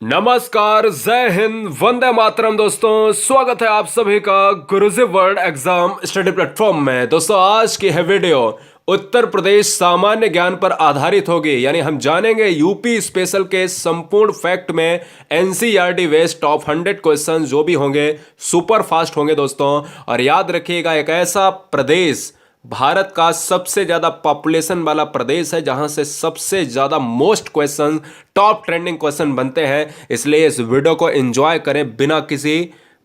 नमस्कार, जय हिंद, वंदे मातरम। दोस्तों, स्वागत है आप सभी का गुरुजी वर्ल्ड एग्जाम स्टडी प्लेटफॉर्म में। दोस्तों, आज की है वीडियो उत्तर प्रदेश सामान्य ज्ञान पर आधारित होगी, यानी हम जानेंगे यूपी स्पेशल के संपूर्ण फैक्ट में एनसीईआरटी बेस्ड टॉप 100 क्वेश्चन जो भी होंगे सुपर फास्ट होंगे दोस्तों। और याद रखिएगा, एक ऐसा प्रदेश भारत का सबसे ज्यादा पॉपुलेशन वाला प्रदेश है जहां से सबसे ज्यादा most question, top trending question बनते हैं। इसलिए इस वीडियो को एंजॉय करें बिना किसी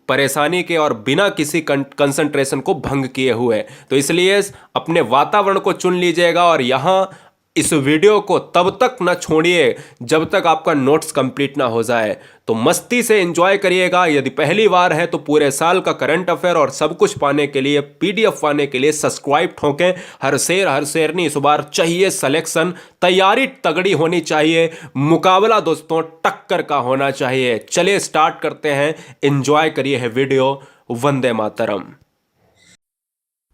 परेशानी के और बिना किसी कंसंट्रेशन को भंग किए हुए। तो इसलिए अपने वातावरण को चुन लीजिएगा और यहां इस वीडियो को तब तक ना छोड़िए जब तक आपका नोट्स कंप्लीट ना हो जाए। तो मस्ती से एंजॉय करिएगा। यदि पहली बार है तो पूरे साल का करंट अफेयर और सब कुछ पाने के लिए, पीडीएफ पाने के लिए सब्सक्राइब ठोकें। हर शेर नहीं, इस बार चाहिए सिलेक्शन, तैयारी तगड़ी होनी चाहिए, मुकाबला दोस्तों टक्कर का होना चाहिए। चलिए स्टार्ट करते हैं, एंजॉय करिए है वीडियो। वंदे मातरम।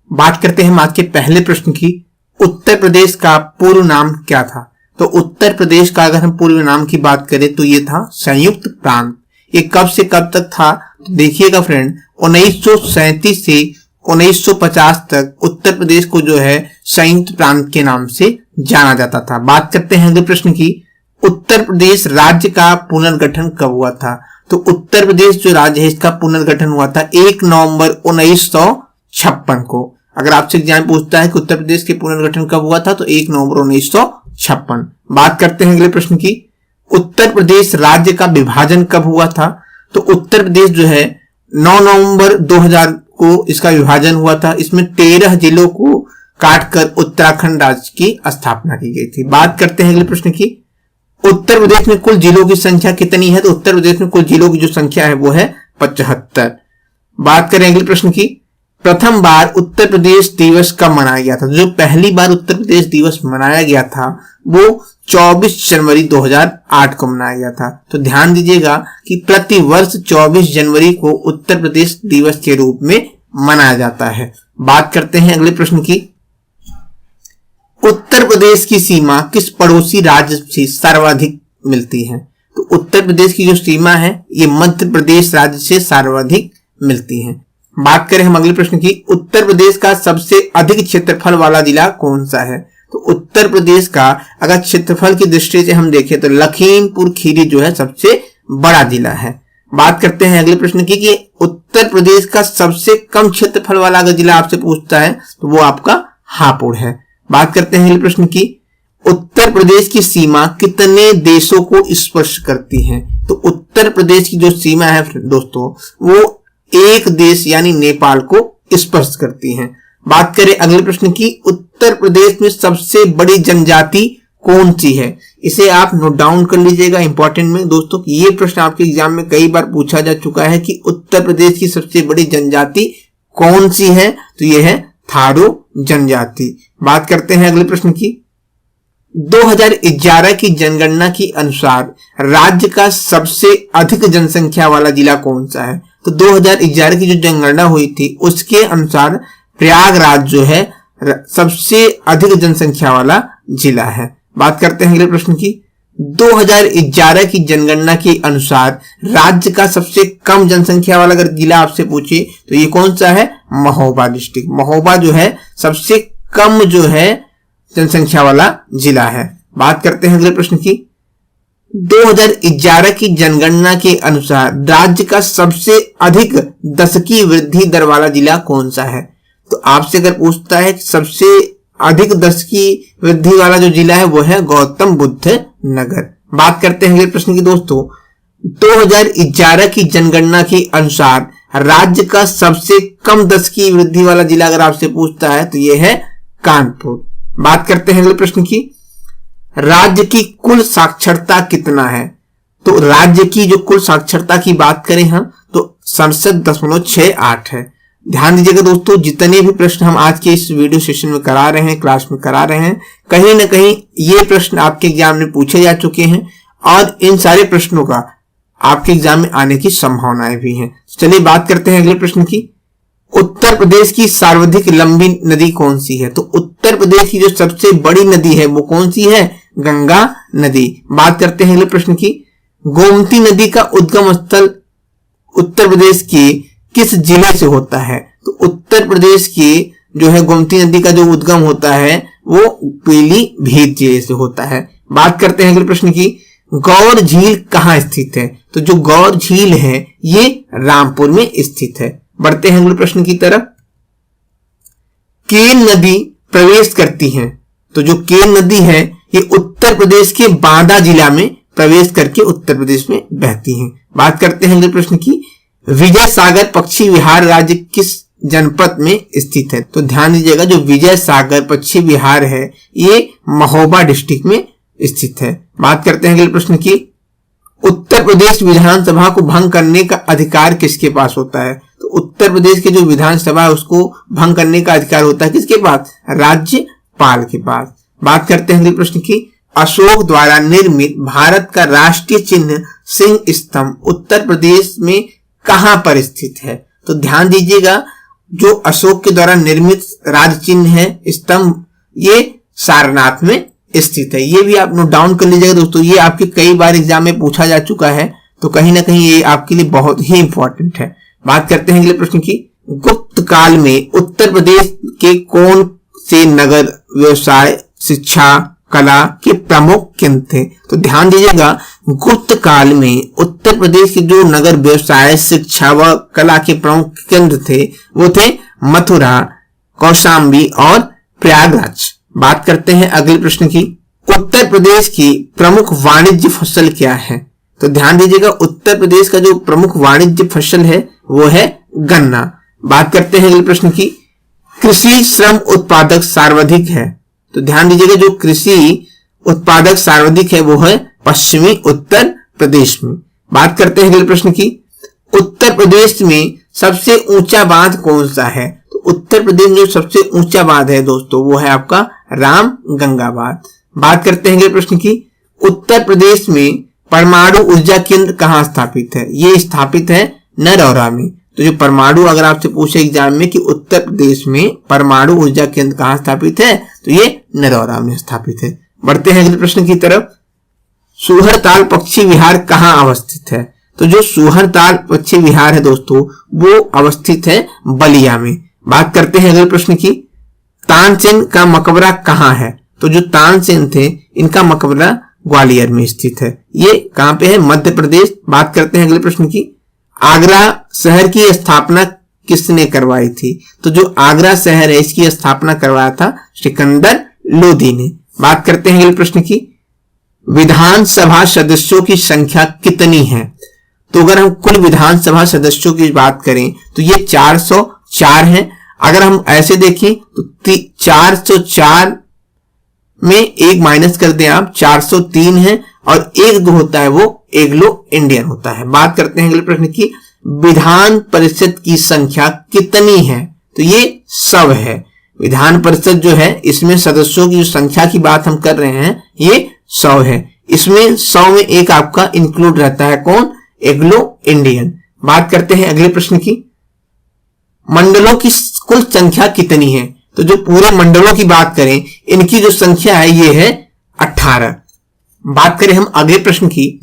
बात करते हैं आज के पहले प्रश्न की। उत्तर प्रदेश का पूर्व नाम क्या था? तो उत्तर प्रदेश का अगर हम पूर्व नाम की बात करें तो ये था संयुक्त प्रांत। ये कब से कब तक था? तो देखिएगा फ्रेंड, 1937 से 1950 तक उत्तर प्रदेश को जो है संयुक्त प्रांत के नाम से जाना जाता था। बात करते हैं अगले प्रश्न की। उत्तर प्रदेश राज्य का पुनर्गठन कब हुआ था? तो उत्तर प्रदेश जो राज्य है इसका पुनर्गठन हुआ था 1 नवंबर 1956 को। अगर आपसे एग्जाम पूछता है कि उत्तर प्रदेश के पुनर्गठन कब हुआ था तो 1 नवंबर 1956। बात करते हैं अगले प्रश्न की। उत्तर प्रदेश राज्य का विभाजन कब हुआ था? तो उत्तर प्रदेश जो है 9 नवंबर 2000 को इसका विभाजन हुआ था। इसमें 13 जिलों को काटकर उत्तराखंड राज्य की स्थापना की गई थी। बात करते हैं अगले प्रश्न की। उत्तर प्रदेश में कुल जिलों की संख्या कितनी है? तो उत्तर प्रदेश में कुल जिलों की जो संख्या है वो है 75। बात करें अगले प्रश्न की। प्रथम बार उत्तर प्रदेश दिवस कब मनाया गया था? जो पहली बार उत्तर प्रदेश दिवस मनाया गया था वो 24 जनवरी 2008 को मनाया गया था। तो ध्यान दीजिएगा कि प्रति वर्ष 24 जनवरी को उत्तर प्रदेश दिवस के रूप में मनाया जाता है। बात करते हैं अगले प्रश्न की। उत्तर प्रदेश की सीमा किस पड़ोसी राज्य से सर्वाधिक मिलती है? तो उत्तर प्रदेश की जो सीमा है ये मध्य प्रदेश राज्य से सर्वाधिक मिलती है। बात करें हम अगले प्रश्न की। उत्तर प्रदेश का सबसे अधिक क्षेत्रफल वाला जिला कौन सा है? तो उत्तर प्रदेश का अगर क्षेत्रफल की दृष्टि से हम देखें तो लखीमपुर खीरी जो है सबसे बड़ा जिला है। बात करते हैं अगले प्रश्न की कि उत्तर प्रदेश का सबसे कम क्षेत्रफल वाला अगर जिला आपसे पूछता है तो वो आपका हापुड़ है। बात करते हैं अगले प्रश्न की। उत्तर प्रदेश की सीमा कितने देशों को स्पर्श करती है? तो उत्तर प्रदेश की जो सीमा है दोस्तों वो एक देश यानी नेपाल को स्पर्श करती हैं। बात करें अगले प्रश्न की। उत्तर प्रदेश में सबसे बड़ी जनजाति कौन सी है? इसे आप नोट डाउन कर लीजिएगा इंपॉर्टेंट में दोस्तों। ये प्रश्न आपके एग्जाम में कई बार पूछा जा चुका है कि उत्तर प्रदेश की सबसे बड़ी जनजाति कौन सी है? तो यह है थारू जनजाति। बात करते हैं अगले प्रश्न की। 2011 की जनगणना के अनुसार राज्य का सबसे अधिक जनसंख्या वाला जिला कौन सा है? तो 2011 की जो जनगणना हुई थी उसके अनुसार प्रयागराज जो है सबसे अधिक जनसंख्या वाला जिला है। बात करते हैं अगले प्रश्न की। 2011 की जनगणना के अनुसार राज्य का सबसे कम जनसंख्या वाला अगर जिला आपसे पूछे तो ये कौन सा है? महोबा डिस्ट्रिक्ट। महोबा जो है सबसे कम जो है जनसंख्या वाला जिला है। बात करते हैं अगले प्रश्न की। 2011 की जनगणना के अनुसार राज्य का सबसे अधिक दशकीय वृद्धि दर वाला जिला कौन सा है? तो आपसे अगर पूछता है सबसे अधिक दशकीय वृद्धि वाला जो जिला है वो है गौतम बुद्ध नगर। बात करते हैं अगले प्रश्न की दोस्तों। 2011 की जनगणना के अनुसार राज्य का सबसे कम दशकीय वृद्धि वाला जिला अगर आपसे पूछता है तो यह है कानपुर। बात करते हैं अगले प्रश्न की। राज्य की कुल साक्षरता कितना है? तो राज्य की जो कुल साक्षरता की बात करें हम तो 67.68 है। ध्यान दीजिएगा दोस्तों, जितने भी प्रश्न हम आज के इस वीडियो सेशन में करा रहे हैं, क्लास में करा रहे हैं, कहीं ना कहीं ये प्रश्न आपके एग्जाम में पूछे जा चुके हैं और इन सारे प्रश्नों का आपके एग्जाम में आने की संभावनाएं भी हैं। चलिए बात करते हैं अगले प्रश्न की। उत्तर प्रदेश की सर्वाधिक लंबी नदी कौन सी है? तो उत्तर प्रदेश की जो सबसे बड़ी नदी है वो कौन सी है? गंगा नदी। बात करते हैं अगले प्रश्न की। गोमती नदी का उद्गम स्थल उत्तर प्रदेश के किस जिले से होता है? तो उत्तर प्रदेश के जो है गोमती नदी का जो उद्गम होता है वो पीलीभीत जिले से होता है। बात करते हैं अगले प्रश्न की, गौर झील कहाँ स्थित है? तो जो गौर झील है ये रामपुर में स्थित है। बढ़ते हैं अगले प्रश्न की तरफ, केन नदी प्रवेश करती है। तो जो केन नदी है ये उत्तर प्रदेश के बांदा जिला में प्रवेश करके उत्तर प्रदेश में बहती है। बात करते हैं अगले प्रश्न की, विजय सागर पक्षी विहार राज्य किस जनपद में स्थित है? तो ध्यान दीजिएगा, जो विजय सागर पक्षी विहार है ये महोबा डिस्ट्रिक्ट में स्थित है। बात करते हैं अगले प्रश्न की, उत्तर प्रदेश विधानसभा को भंग करने का अधिकार किसके पास होता है? तो उत्तर प्रदेश के जो विधानसभा है उसको भंग करने का अधिकार होता है किसके पास? राज्यपाल के पास। बात करते हैं अगले प्रश्न की, अशोक द्वारा निर्मित भारत का राष्ट्रीय चिन्ह सिंह स्तंभ उत्तर प्रदेश में कहां पर स्थित है? तो ध्यान दीजिएगा, जो अशोक के द्वारा निर्मित राज्य चिन्ह है स्तंभ ये सारनाथ में स्थित है। ये भी आप नोट डाउन कर लीजिएगा दोस्तों, ये आपके कई बार एग्जाम में पूछा जा चुका है, तो कहीं ना कहीं ये आपके लिए बहुत ही इंपॉर्टेंट है। बात करते हैं अगले प्रश्न की, गुप्त काल में उत्तर प्रदेश के कौन से नगर व्यवसाय शिक्षा कला के प्रमुख केंद्र थे? तो ध्यान दीजिएगा, गुप्त काल में उत्तर प्रदेश के जो नगर व्यवसाय शिक्षा व कला के प्रमुख केंद्र थे वो थे मथुरा, कौशाम्बी और प्रयागराज। बात करते हैं अगले प्रश्न की, उत्तर प्रदेश की प्रमुख वाणिज्य फसल क्या है? तो ध्यान दीजिएगा, उत्तर प्रदेश का जो प्रमुख वाणिज्य फसल है वो है गन्ना। बात करते हैं अगले प्रश्न की, कृषि श्रम उत्पादक सर्वाधिक है। तो ध्यान दीजिएगा, जो कृषि उत्पादक सर्वाधिक है वो है पश्चिमी उत्तर प्रदेश में। बात करते हैं अगले प्रश्न की, उत्तर प्रदेश में सबसे ऊंचा बांध कौन सा है? तो उत्तर प्रदेश में जो सबसे ऊंचा बांध है दोस्तों वो है आपका राम गंगा बांध। बात करते हैं अगले प्रश्न की, उत्तर प्रदेश में परमाणु ऊर्जा केंद्र कहाँ स्थापित है? ये स्थापित है नरौरा में। तो जो परमाणु अगर आपसे पूछे एग्जाम में कि उत्तर प्रदेश में परमाणु ऊर्जा केंद्र कहाँ स्थापित है, तो ये नरौरा में स्थापित है। बढ़ते हैं अगले प्रश्न की तरफ, सुहरताल पक्षी विहार कहाँ अवस्थित है? तो जो सुहरताल पक्षी विहार है दोस्तों वो अवस्थित है बलिया में। बात करते हैं अगले प्रश्न की, तानसेन का मकबरा कहाँ है? तो जो तानसेन थे इनका मकबरा ग्वालियर में स्थित है। ये कहाँ पे है? मध्य प्रदेश। बात करते हैं अगले प्रश्न की, आगरा शहर की स्थापना किसने करवाई थी? तो जो आगरा शहर है इसकी स्थापना करवाया था सिकंदर लोदी ने। बात करते हैं अगले प्रश्न की, विधानसभा सदस्यों की संख्या कितनी है? तो अगर हम कुल विधानसभा सदस्यों की बात करें तो ये 404 है। अगर हम ऐसे देखें तो 404 में एक माइनस कर दें आप, 403 है और एक जो होता है वो एंग्लो इंडियन होता है। बात करते हैं अगले प्रश्न की, विधान परिषद की संख्या कितनी है? तो ये 100 है। विधान परिषद जो है इसमें सदस्यों की जो संख्या की बात हम कर रहे हैं ये 100 है। इसमें 100 में एक आपका इंक्लूड रहता है कौन? Anglo Indian. बात करते हैं अगले प्रश्न की, मंडलों की कुल संख्या कितनी है? तो जो पूरे मंडलों की बात करें इनकी जो संख्या है ये है 18। बात करें हम अगले प्रश्न की,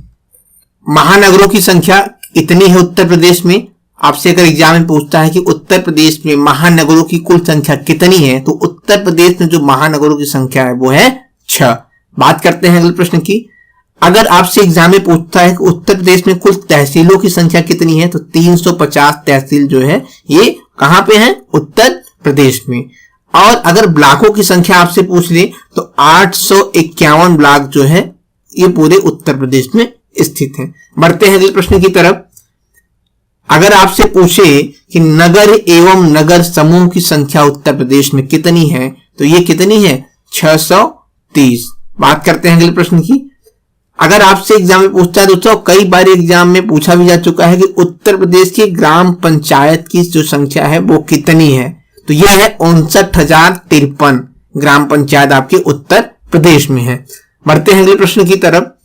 महानगरों की संख्या कितनी है उत्तर प्रदेश में? आपसे अगर एग्जाम में पूछता है कि उत्तर प्रदेश में महानगरों की कुल संख्या कितनी है, तो उत्तर प्रदेश में जो महानगरों की संख्या है वो है 6। बात करते हैं अगले प्रश्न की, अगर आपसे एग्जाम में पूछता है कि उत्तर प्रदेश में कुल तहसीलों की संख्या कितनी है, तो 350 तहसील जो है ये कहां पे है? उत्तर प्रदेश में। और अगर ब्लॉकों की संख्या आपसे पूछ ले तो 851 ब्लॉक जो है ये पूरे उत्तर प्रदेश में स्थित हैं। बढ़ते हैं अगले प्रश्न की तरफ, अगर आपसे पूछे कि नगर एवं नगर समूह की संख्या उत्तर प्रदेश में कितनी है, तो ये कितनी है? 630। बात करते हैं अगले प्रश्न की, अगर आपसे एग्जाम में पूछता है दोस्तों, कई बार एग्जाम में पूछा भी जा चुका है कि उत्तर प्रदेश की ग्राम पंचायत की जो संख्या है वो कितनी है, तो यह है 59,053 ग्राम पंचायत आपके उत्तर प्रदेश में है। बढ़ते हैं अगले प्रश्न की तरफ,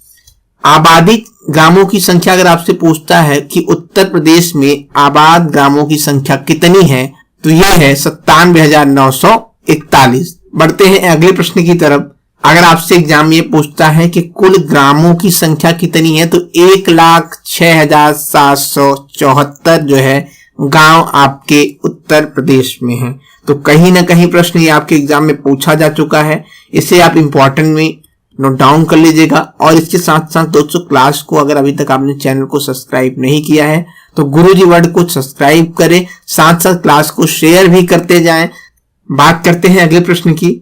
आबादी ग्रामों की संख्या अगर आपसे पूछता है कि उत्तर प्रदेश में आबाद ग्रामों की संख्या कितनी है, तो यह है 97,941। बढ़ते हैं अगले प्रश्न की तरफ, अगर आपसे एग्जाम में पूछता है कि कुल ग्रामों की संख्या कितनी है, तो 1,06,774 जो है गांव आपके उत्तर प्रदेश में है। तो कहीं ना कहीं प्रश्न ये आपके एग्जाम में पूछा जा चुका है, इसे आप इंपॉर्टेंट में नोट डाउन कर लीजिएगा। और इसके साथ साथ दोस्तों, क्लास को अगर अभी तक आपने चैनल को सब्सक्राइब नहीं किया है तो गुरुजी वर्ड को सब्सक्राइब करें, साथ साथ क्लास को शेयर भी करते जाएं। बात करते हैं अगले प्रश्न की।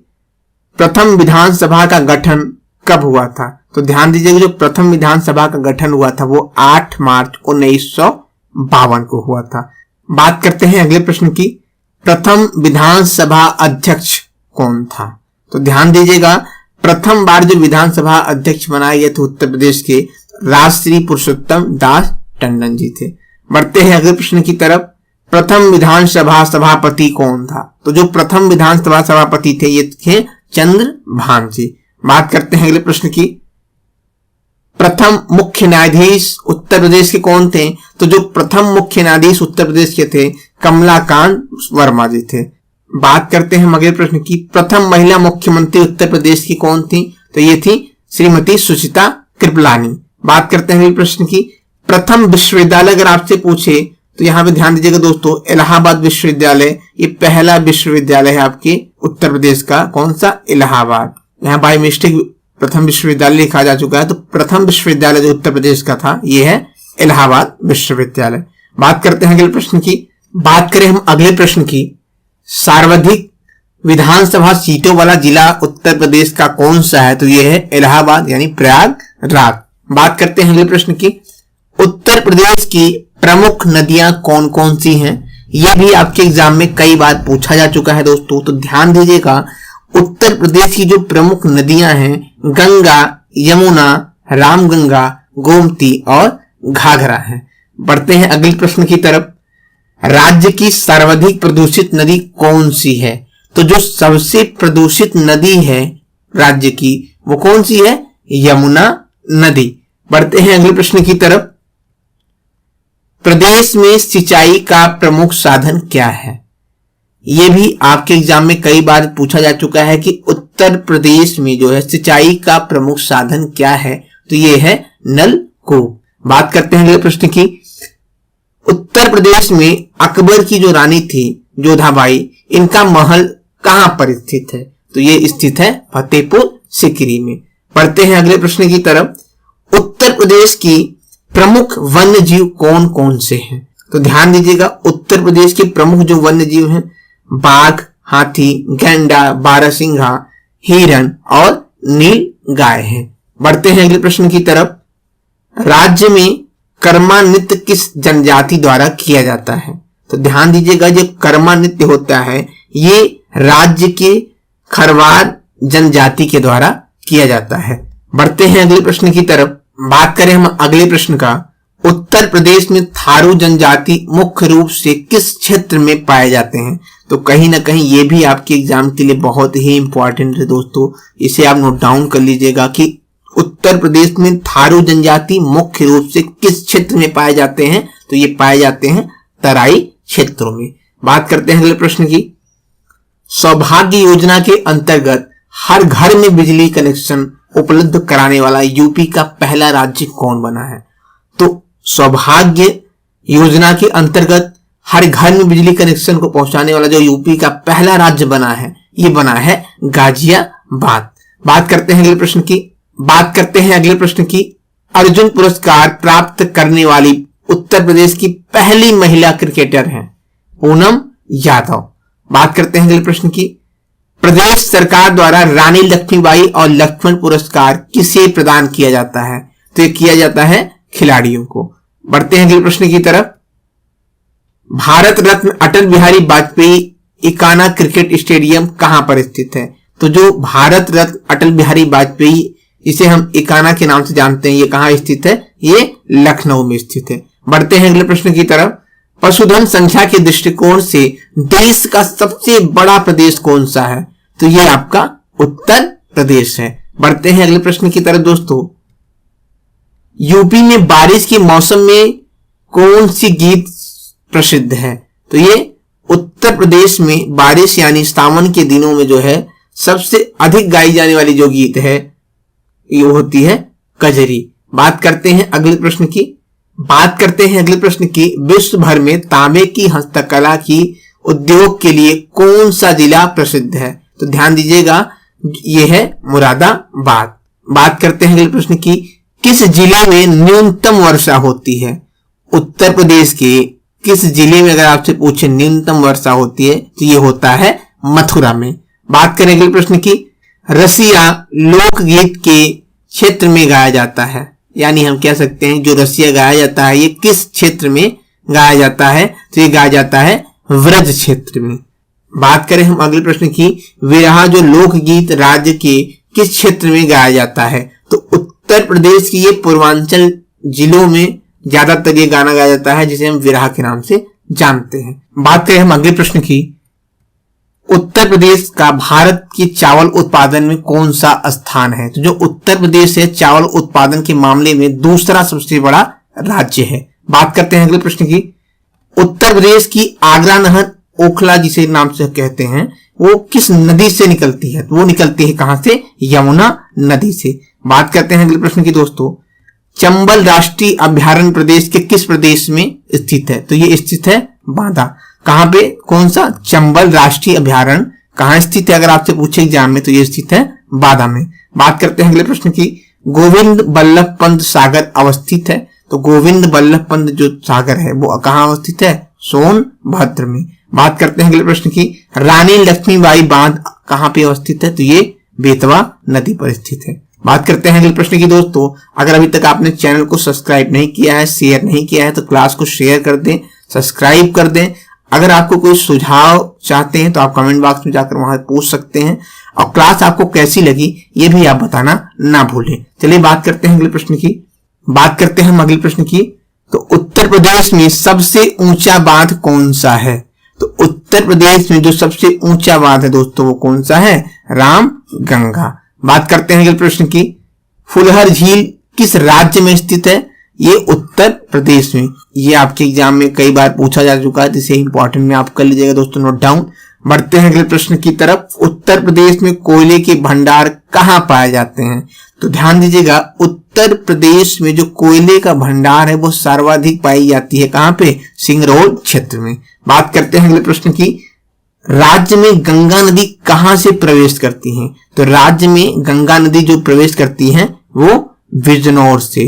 प्रथम विधानसभा का गठन कब हुआ था? तो ध्यान दीजिएगा, जो प्रथम विधानसभा का गठन हुआ था वो 8 मार्च 1952 को हुआ था। बात करते हैं अगले प्रश्न की। प्रथम विधानसभा अध्यक्ष कौन था? तो ध्यान दीजिएगा, प्रथम बार जो विधानसभा अध्यक्ष बनाए गए थे उत्तर प्रदेश के, राजश्री पुरुषोत्तम दास टंडन जी थे। बढ़ते हैं अगले प्रश्न की तरफ। प्रथम विधानसभा सभापति कौन था? तो जो प्रथम विधानसभा सभापति थे ये थे चंद्रभान जी। बात करते हैं अगले प्रश्न की। प्रथम मुख्य न्यायाधीश उत्तर प्रदेश के कौन थे? तो जो प्रथम मुख्य न्यायाधीश उत्तर प्रदेश के थे कमलाकांत वर्मा जी थे। बात करते हैं अगले प्रश्न की। प्रथम महिला मुख्यमंत्री उत्तर प्रदेश की कौन थी? तो ये थी श्रीमती सुचिता कृपलानी। बात करते हैं अगले प्रश्न की। प्रथम विश्वविद्यालय अगर आपसे पूछे तो यहाँ पे ध्यान दीजिएगा दोस्तों, इलाहाबाद विश्वविद्यालय ये पहला विश्वविद्यालय है आपके उत्तर प्रदेश का। कौन सा? इलाहाबाद। यहाँ बाय मिस्टेक प्रथम विश्वविद्यालय लिखा जा चुका है, तो प्रथम विश्वविद्यालय जो उत्तर प्रदेश का था ये है इलाहाबाद विश्वविद्यालय। बात करते हैं अगले प्रश्न की। बात करें हम अगले प्रश्न की, सर्वाधिक विधानसभा सीटों वाला जिला उत्तर प्रदेश का कौन सा है? तो ये है इलाहाबाद यानी प्रयागराज। बात करते हैं अगले प्रश्न की। उत्तर प्रदेश की प्रमुख नदियां कौन कौन सी हैं? यह भी आपके एग्जाम में कई बार पूछा जा चुका है दोस्तों, तो ध्यान दीजिएगा, उत्तर प्रदेश की जो प्रमुख नदियां हैं गंगा, यमुना, रामगंगा, गोमती और घाघरा हैं। बढ़ते हैं अगले प्रश्न की तरफ। राज्य की सर्वाधिक प्रदूषित नदी कौन सी है? तो जो सबसे प्रदूषित नदी है राज्य की वो कौन सी है? यमुना नदी। बढ़ते हैं अगले प्रश्न की तरफ। प्रदेश में सिंचाई का प्रमुख साधन क्या है? यह भी आपके एग्जाम में कई बार पूछा जा चुका है कि उत्तर प्रदेश में जो है सिंचाई का प्रमुख साधन क्या है? तो यह है नलकूप। बात करते हैं अगले प्रश्न की। उत्तर प्रदेश में अकबर की जो रानी थी जोधाबाई, इनका महल कहां पर स्थित है? तो ये स्थित है फतेहपुर सीकरी में। पढ़ते हैं अगले प्रश्न की तरफ। उत्तर प्रदेश की प्रमुख वन्य जीव कौन कौन से हैं? तो ध्यान दीजिएगा, उत्तर प्रदेश के प्रमुख जो वन्य जीव हैं बाघ, हाथी, गैंडा, बारहसिंघा, हिरन और नील गाय हैं। बढ़ते हैं अगले प्रश्न की तरफ। राज्य में कर्मा नृत्य किस जनजाति द्वारा किया जाता है? तो ध्यान दीजिएगा, जो कर्मा नृत्य होता है ये राज्य के खरवार जनजाति के द्वारा किया जाता है। बढ़ते हैं अगले प्रश्न की तरफ। बात करें हम अगले प्रश्न का। उत्तर प्रदेश में थारू जनजाति मुख्य रूप से किस क्षेत्र में पाए जाते हैं? तो कहीं ना कहीं ये भी आपके एग्जाम के लिए बहुत ही इंपॉर्टेंट है दोस्तों, इसे आप नोट डाउन कर लीजिएगा कि उत्तर प्रदेश में थारू जनजाति मुख्य रूप से किस क्षेत्र में पाए जाते हैं? तो ये पाए जाते हैं तराई क्षेत्रों में। बात करते हैं अगले प्रश्न की। सौभाग्य योजना के अंतर्गत हर घर में बिजली कनेक्शन उपलब्ध कराने वाला यूपी का पहला राज्य कौन बना है? तो सौभाग्य योजना के अंतर्गत हर घर में बिजली कनेक्शन को पहुंचाने वाला जो यूपी का पहला राज्य बना है ये बना है गाजियाबाद। बात करते हैं अगले प्रश्न की। अर्जुन पुरस्कार प्राप्त करने वाली उत्तर प्रदेश की पहली महिला क्रिकेटर हैं पूनम यादव। बात करते हैं अगले प्रश्न की। प्रदेश सरकार द्वारा रानी लक्ष्मीबाई और लक्ष्मण पुरस्कार किसे प्रदान किया जाता है? तो ये किया जाता है खिलाड़ियों को। बढ़ते हैं अगले प्रश्न की तरफ। भारत रत्न अटल बिहारी वाजपेयी इकाना क्रिकेट स्टेडियम कहां पर स्थित है? तो जो भारत रत्न अटल बिहारी वाजपेयी, इसे हम इकाना के नाम से जानते हैं, ये कहां स्थित है? ये लखनऊ में स्थित है। बढ़ते हैं अगले प्रश्न की तरफ। पशुधन संख्या के दृष्टिकोण से देश का सबसे बड़ा प्रदेश कौन सा है? तो ये आपका उत्तर प्रदेश है। बढ़ते हैं अगले प्रश्न की तरफ दोस्तों। यूपी में बारिश के मौसम में कौन सी गीत प्रसिद्ध है? तो ये उत्तर प्रदेश में बारिश यानी सावन के दिनों में जो है सबसे अधिक गाई जाने वाली जो गीत है ये होती है कजरी। बात करते हैं अगले प्रश्न की विश्व भर में तांबे की हस्तकला की उद्योग के लिए कौन सा जिला प्रसिद्ध है? तो ध्यान दीजिएगा, ये है मुरादाबाद। बात करते हैं अगले प्रश्न की किस जिले में न्यूनतम वर्षा होती है? उत्तर प्रदेश के किस जिले में अगर आपसे पूछे न्यूनतम वर्षा होती है तो ये होता है मथुरा में। बात करें अगले प्रश्न की रसिया लोकगीत के क्षेत्र में गाया जाता है, यानी हम कह सकते हैं जो रसिया गाया जाता है ये किस क्षेत्र में गाया जाता है? तो ये गाया जाता है व्रज क्षेत्र में। बात करें हम अगले प्रश्न की विरहा जो लोकगीत राज्य के किस क्षेत्र में गाया जाता है? तो उत्तर प्रदेश की ये पूर्वांचल जिलों में ज्यादातर ये गाना गाया जाता है जिसे हम विरहा के नाम से जानते हैं। बात करें हम अगले प्रश्न की उत्तर प्रदेश का भारत की चावल उत्पादन में कौन सा स्थान है? तो जो उत्तर प्रदेश है चावल उत्पादन के मामले में दूसरा सबसे बड़ा राज्य है। बात करते हैं अगले प्रश्न की उत्तर प्रदेश की आगरा नहर ओखला जिसे नाम से कहते हैं वो किस नदी से निकलती है? तो वो निकलती है कहां से? यमुना नदी से। बात करते हैं अगले प्रश्न की दोस्तों चंबल राष्ट्रीय अभ्यारण्य प्रदेश के किस प्रदेश में स्थित है? तो ये स्थित है बांदा। कहां पे? कौन सा? चंबल राष्ट्रीय अभ्यारण्य कहां स्थित है अगर आपसे पूछे एग्जाम में? तो ये स्थित है बांदा में। बात करते हैं अगले प्रश्न की गोविंद बल्लभ पंत सागर अवस्थित है। तो गोविंद बल्लभ पंत जो सागर है वो कहां अवस्थित है? सोनभद्र में। बात करते हैं अगले प्रश्न की रानी लक्ष्मीबाई बांध कहां पे अवस्थित है? तो ये बेतवा नदी पर स्थित है। बात करते हैं अगले प्रश्न की दोस्तों अगर अभी तक आपने चैनल को सब्सक्राइब नहीं किया है, शेयर नहीं किया है तो क्लास को शेयर कर दें, सब्सक्राइब कर दें। अगर आपको कोई सुझाव चाहते हैं तो आप कमेंट बॉक्स में जाकर वहां पूछ सकते हैं और क्लास आपको कैसी लगी ये भी आप बताना ना भूलें। चलिए बात करते हैं अगले प्रश्न की। बात करते हैं हम अगले प्रश्न की तो उत्तर प्रदेश में सबसे ऊंचा बांध कौन सा है? तो उत्तर प्रदेश में जो सबसे ऊंचा बांध है दोस्तों वो कौन सा है? रामगंगा। बात करते हैं अगले प्रश्न की फुलहर झील किस राज्य में स्थित है? ये उत्तर प्रदेश में। ये आपके एग्जाम में कई बार पूछा जा चुका है, जिसे इंपॉर्टेंट में आप कर लीजिएगा दोस्तों नोट डाउन। बढ़ते हैं अगले प्रश्न की तरफ उत्तर प्रदेश में कोयले के भंडार कहाँ पाए जाते हैं? तो ध्यान दीजिएगा उत्तर प्रदेश में जो कोयले का भंडार है वो सर्वाधिक पाई जाती है कहां पे? सिंगरौल क्षेत्र में। बात करते हैं अगले प्रश्न की राज्य में गंगा नदी कहां से प्रवेश करती है? तो राज्य में गंगा नदी जो प्रवेश करती है वो बिजनौर से।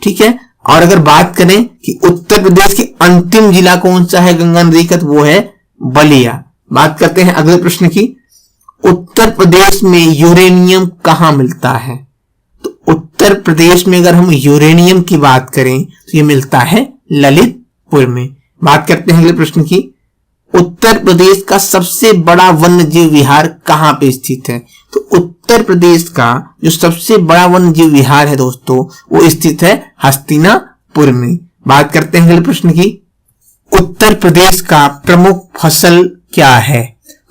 ठीक है। और अगर बात करें कि उत्तर प्रदेश के अंतिम जिला कौन सा है गंगा नदी का? तो वो है बलिया। बात करते हैं अगले प्रश्न की उत्तर प्रदेश में यूरेनियम कहां मिलता है? तो उत्तर प्रदेश में अगर हम यूरेनियम की बात करें तो ये मिलता है ललितपुर में। बात करते हैं अगले प्रश्न की उत्तर प्रदेश का सबसे बड़ा वन्य जीव विहार कहां पे स्थित है? तो उत्तर प्रदेश का जो सबसे बड़ा वन्य जीव विहार है दोस्तों वो स्थित है हस्तिनापुर में। बात करते हैं अगले प्रश्न की उत्तर प्रदेश का प्रमुख फसल क्या है?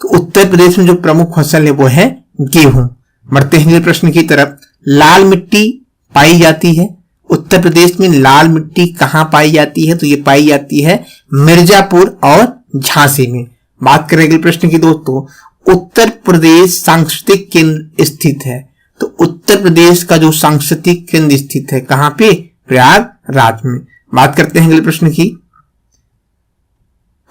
तो उत्तर प्रदेश में जो प्रमुख फसल है वो है गेहूं। बढ़ते हैं अगले प्रश्न की तरफ लाल मिट्टी पाई जाती है उत्तर प्रदेश में। लाल मिट्टी कहां पाई जाती है? तो ये पाई जाती है मिर्जापुर और झांसी में। बात करें अगले प्रश्न की दोस्तों उत्तर प्रदेश सांस्कृतिक केंद्र स्थित है। तो उत्तर प्रदेश का जो सांस्कृतिक केंद्र स्थित है कहां पे? प्रयागराज में। बात करते हैं अगले प्रश्न की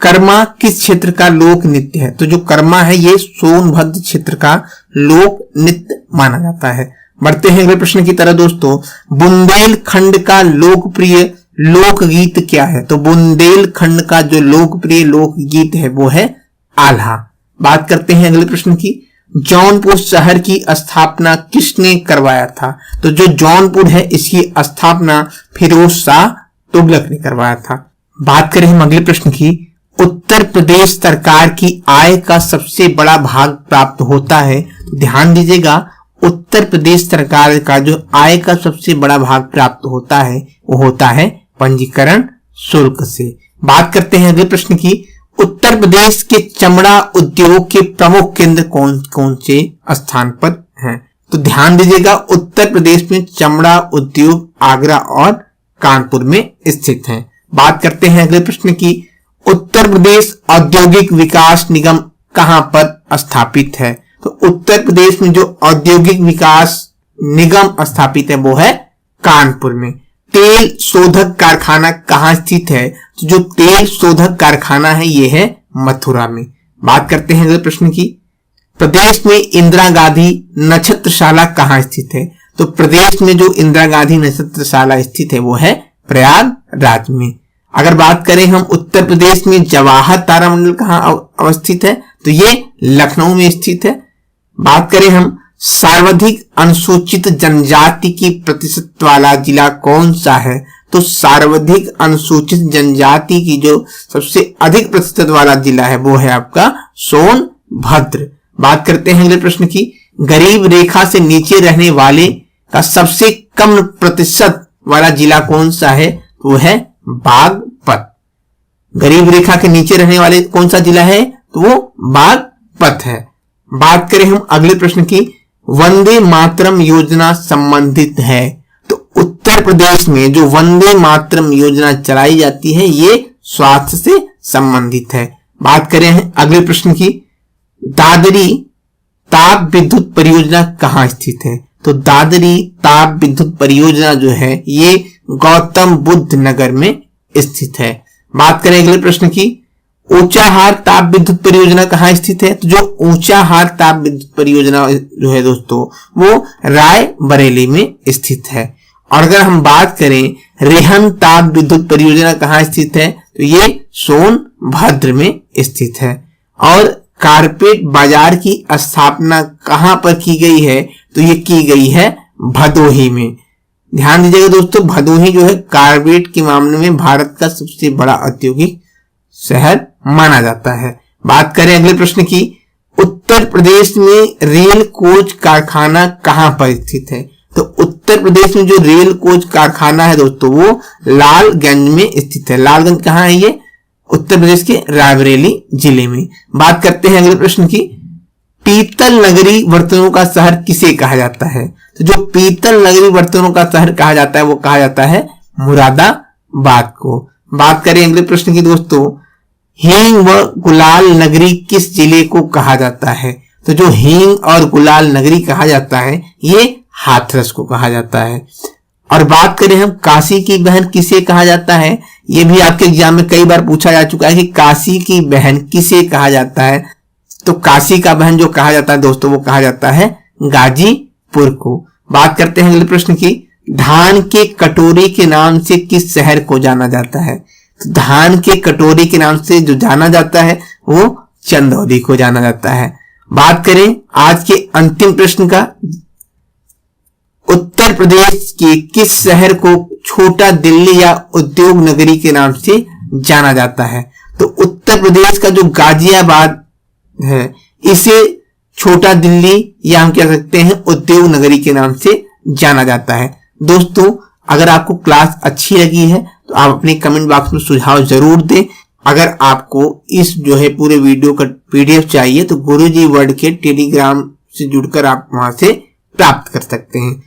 कर्मा किस क्षेत्र का लोक नृत्य है? तो जो कर्मा है ये सोनभद्र क्षेत्र का लोक नृत्य माना जाता है। बढ़ते हैं अगले प्रश्न की तरह दोस्तों बुंदेलखंड का लोकप्रिय लोकगीत क्या है? तो बुंदेलखंड का जो लोकप्रिय लोकगीत है वो है आल्हा। बात करते हैं अगले प्रश्न की जौनपुर शहर की स्थापना किसने करवाया था? तो जो जौनपुर है इसकी स्थापना फिरोज शाह तुगलक ने करवाया था। बात करें हम अगले प्रश्न की उत्तर प्रदेश सरकार की आय का सबसे बड़ा भाग प्राप्त होता है। ध्यान दीजिएगा उत्तर प्रदेश सरकार का जो आय का सबसे बड़ा भाग प्राप्त होता है वो होता है पंजीकरण शुल्क से। बात करते हैं अगले प्रश्न की उत्तर प्रदेश के चमड़ा उद्योग के प्रमुख केंद्र कौन कौन से स्थान पर हैं? तो ध्यान दीजिएगा उत्तर प्रदेश में चमड़ा उद्योग आगरा और कानपुर में स्थित हैं। बात करते हैं अगले प्रश्न की उत्तर प्रदेश औद्योगिक विकास निगम कहां पर स्थापित है? तो उत्तर प्रदेश में जो औद्योगिक विकास निगम स्थापित है वो है कानपुर में। तेल शोधक कारखाना कहाँ स्थित है? तो जो तेल शोधक कारखाना है ये है मथुरा में। बात करते हैं अगले प्रश्न की। प्रदेश में इंदिरा गांधी नक्षत्रशाला कहाँ स्थित है? तो प्रदेश में जो इंदिरा गांधी नक्षत्रशाला स्थित है वो है प्रयागराज में। अगर बात करें हम उत्तर प्रदेश में जवाहर तारामंडल कहाँ अवस्थित है? तो ये लखनऊ में स्थित है। बात करें हम सर्वाधिक अनुसूचित जनजाति की प्रतिशत वाला जिला कौन सा है? तो सर्वाधिक अनुसूचित जनजाति की जो सबसे अधिक प्रतिशत वाला जिला है वो है आपका सोनभद्र। बात करते हैं अगले प्रश्न की। गरीब रेखा से नीचे रहने वाले का सबसे कम प्रतिशत वाला जिला कौन सा है? वो है बागपत। गरीब रेखा के नीचे रहने वाले कौन सा जिला है? तो वो बागपत है। बात करें हम अगले प्रश्न की। वंदे मातरम योजना संबंधित है? तो उत्तर प्रदेश में जो वंदे मातरम योजना चलाई जाती है ये स्वास्थ्य से संबंधित है। बात करें अगले प्रश्न की। दादरी ताप विद्युत परियोजना कहाँ स्थित है? तो दादरी ताप विद्युत परियोजना जो है ये गौतम बुद्ध नगर में स्थित है। बात करें अगले प्रश्न की। ऊंचाहार ताप विद्युत परियोजना कहाँ स्थित है? तो जो ऊंचाहार ताप विद्युत परियोजना जो है दोस्तों वो रायबरेली में स्थित है। और अगर हम बात करें रेहन ताप विद्युत परियोजना कहाँ स्थित है? तो ये सोनभद्र में स्थित है। और कारपेट बाजार की स्थापना कहां पर की गई है? तो ये की गई है भदोही में। ध्यान दीजिएगा दोस्तों, भदोही जो है कारपेट के मामले में भारत का सबसे बड़ा औद्योगिक शहर माना जाता है। बात करें अगले प्रश्न की। उत्तर प्रदेश में रेल कोच कारखाना कहां पर स्थित है? तो उत्तर प्रदेश में जो रेल कोच कारखाना है दोस्तों वो लालगंज में स्थित है। लालगंज कहां है? ये उत्तर प्रदेश के रायबरेली जिले में। बात करते हैं अगले प्रश्न की। पीतल नगरी बर्तनों का शहर किसे कहा जाता है? तो जो पीतल नगरी बर्तनों का शहर कहा जाता है वो कहा जाता है मुरादाबाद को। बात करें अगले प्रश्न की दोस्तों। हींग व गुलाल नगरी किस जिले को कहा जाता है? तो जो हींग और गुलाल नगरी कहा जाता है ये हाथरस को कहा जाता है। और बात करें हम काशी की बहन किसे कहा जाता है? ये भी आपके एग्जाम में कई बार पूछा जा चुका है कि काशी की बहन किसे कहा जाता है? तो काशी का बहन जो कहा जाता है दोस्तों वो कहा जाता है गाजीपुर को। बात करते हैं अगले प्रश्न की। धान के कटोरी के नाम से किस शहर को जाना जाता है? तो धान के कटोरी के नाम से जो जाना जाता है वो चंदौली को जाना जाता है। बात करें आज के अंतिम प्रश्न का। उत्तर प्रदेश के किस शहर को छोटा दिल्ली या उद्योग नगरी के नाम से जाना जाता है? तो उत्तर प्रदेश का जो गाजियाबाद है इसे छोटा दिल्ली या हम कह सकते हैं उद्योग नगरी के नाम से जाना जाता है। दोस्तों अगर आपको क्लास अच्छी लगी है तो आप अपने कमेंट बॉक्स में सुझाव जरूर दें। अगर आपको इस जो है पूरे वीडियो का पीडीएफ चाहिए तो गुरुजी वर्ड के टेलीग्राम से जुड़कर आप वहां से प्राप्त कर सकते हैं।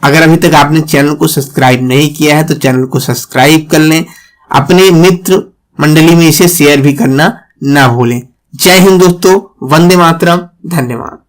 अगर अभी तक आपने चैनल को सब्सक्राइब नहीं किया है तो चैनल को सब्सक्राइब कर लें। अपने मित्र मंडली में इसे शेयर भी करना ना भूलें। जय हिंद दोस्तों, वंदे मातरम, धन्यवाद।